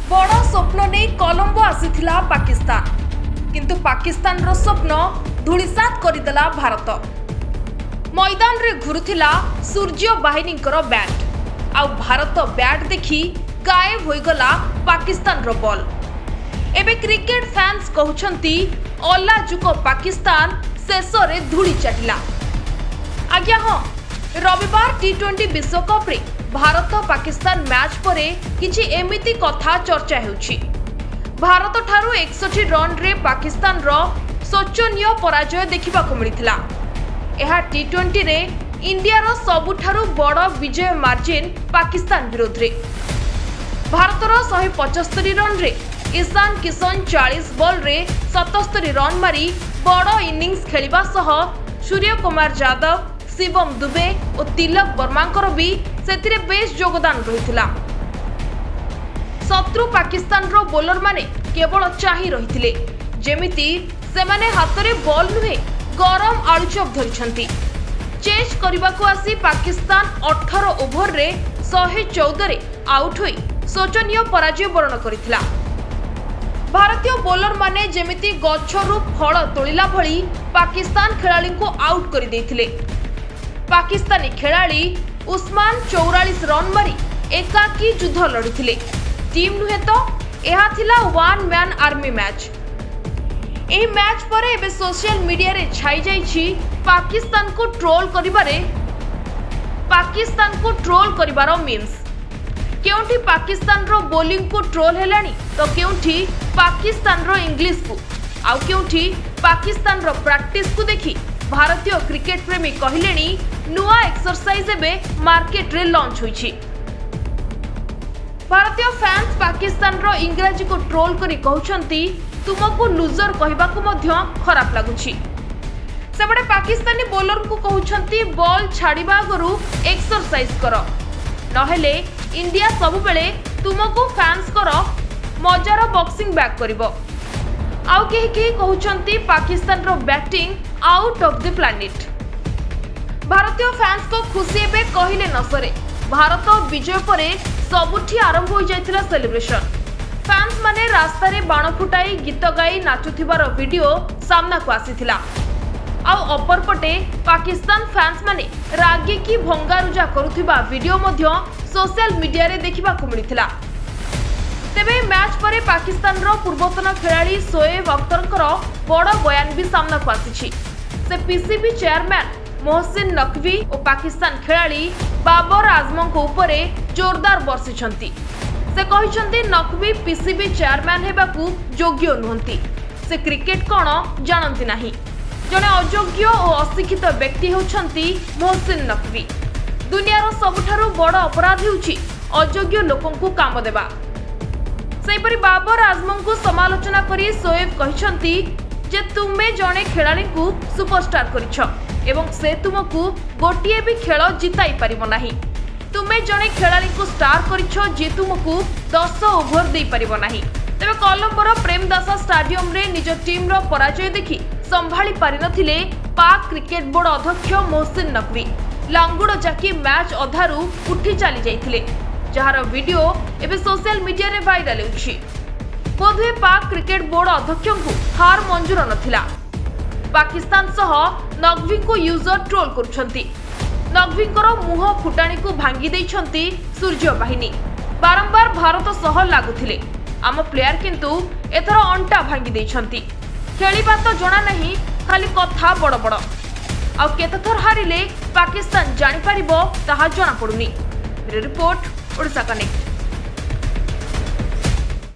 बड़ स्वप्न नहीं कोलंबो आसीथिला पाकिस्तान, किंतु पाकिस्तान रो स्वप्न धूलिसात करदेला भारत। मैदान रे घुरुथिला सूर्य बाहिनी बैट आउ भारत बैट देखी गायब होईगला पाकिस्तान रो बॉल। एबे क्रिकेट फैंस कहउछंती अलाजुक पाकिस्तान शेष रे धूली चाटिला। आज्ञा हाँ, रविवार टी20 विश्वकप रे भारत पाकिस्तान मैच परे किछि एमिति कथा चर्चा हेउछि। भारत ठारू 61 रन रे पाकिस्तान रो शोचनीय पराजय देखिबा को मिलिथिला। एहा टी20 रे इंडिया रो सबुठारू बड़ विजय मार्जिन पाकिस्तान विरोध रे। भारत रो 175 रन रे ईशान किशन 40 बॉल रे 77 रन मारी बड़ इनिंग्स खेलिबा सह सूर्य कुमार यादव, शिवम दुबे और तिलक वर्मांकर भी सेतिरे बेस योगदान रहिथिला। शत्रु पाकिस्तान रो बोलर माने केवल चाही रहिथिले जेमिति सेमाने हातरे बॉल नुहे गरम आलुचप धरिछंती। चेस करबाको आसी पाकिस्तान 18 ओभर रे 114 रे आउट होई शोचनीय पराजय वरण करिथिला। भारतीय बोलर माने जेमिति गछरु फळ तोलिला भली पाकिस्तान खेलाड़ी को आउट कर देथिले। पाकिस्तानी खेलाड़ी उस्मान 44 रन मारी एकाकी युद्ध लड़िथिले। टीम नुहे तो एहा थिला वन मैन आर्मी मैच। एही मैच परे एबे सोशल मीडिया रे छाई जाईछि पाकिस्तान को ट्रोल करिबारो मीम्स। केउठी पाकिस्तान रो बॉलिंग को ट्रोल हेलानी तो केउठी पाकिस्तान रो इंग्लिश को आउ केउठी पाकिस्तान रो प्रैक्टिस को देखी भारतीय क्रिकेट प्रेमी कहलेनी नुआ एक्सरसाइज एबे मार्केट रे लॉन्च होईछि। भारतीय फैंस पाकिस्तान रो इंग्रजी को ट्रोल करी कहउछंती तुमको लूजर कहबाकू मध्य खराब लागुछि। सेबडे पाकिस्तानी बॉलर को कहउछंती बॉल छाड़ीबा आगरु एक्सरसाइज करो नहेले इंडिया सब बेले तुमको फैंस करो मजार बॉक्सिंग बैक करिवो। आउ केही केही कहउछंती पाकिस्तान रो batting out of the planet. भारतीय फैंस को खुशी एबे कहिले न सरे। भारत विजय परे सबुठी आरंभ हो जायतिला सेलिब्रेशन। फैंस माने रास्ता रे बाण फुटाई गीत गाई नाचुथिबार वीडियो सामना को आसीथिला। आउ अपर पटे पाकिस्तान फैंस माने रागी की भंगारुजा करुथिबा वीडियो मध्य सोशल मीडिया रे देखिबा को मिलिथिला। तेबे मैच परे पाकिस्तान रो पूर्वतन खेलाड़ी शोएब अख्तरकर बड़ बयान भी सामना को आसीछि। से पीसीबी चेयरमैन मोहसिन नकवी और पाकिस्तान खेलाड़ी बाबर आजम को ऊपरे जोरदार बर्षिछंती। से कहिछंती नकवी पीसीबी चेयरमैन हेबाकू योग्य नुहंती। से क्रिकेट कोन जानंती नाही। जने अयोग्य और अशिक्षित व्यक्ति होछंती मोहसिन नकवी। दुनिया रो सबुठारू बड़ अपराध हेउछि अयोग्य लोकन को काम देबा। सेपरि बाबर आजम को समालोचना करी शोएब कहिछंती जे तुमे जने खेलाड़ी को सुपरस्टार करिछ एवं से तुमको गोटिए भी खेल जिताई पारिबो नाही। तुमे जने खेलाड़ी को स्टार करिछ जे तुमको 10 ओभर दे पारिबो नाही। तबे कोलंबोर प्रेमदासा स्टेडियम रे निज टीम रो पराजय देखि संभाली पारि नथिले पाक क्रिकेट बोर्ड अध्यक्ष मोहसिन नकवी। लांगुड़ जाकी मैच अधारू उठी चली जाइथिले, जहार वीडियो एबे सोशल मीडिया रे वायरल होछि। बोधे पाक क्रिकेट बोर्ड अध्यक्ष को हार मंजूर नथिला। पाकिस्तान सह नकवी को यूजर ट्रोल करुछंती। नकवी मुह फुटाणी को भांगी देइछंती सूर्य बाहिनी। बारंबार भारत सह लागुथिले आम प्लेयर किंतु एथर अंटा भांगी देइछंती। खेलिबा तो जणा नहीं, खाली कथा बड़ बड़। आ केतथर हारिले पाकिस्तान जानि पारिबो ताहा जणा पडुनी। Report Odisha connect.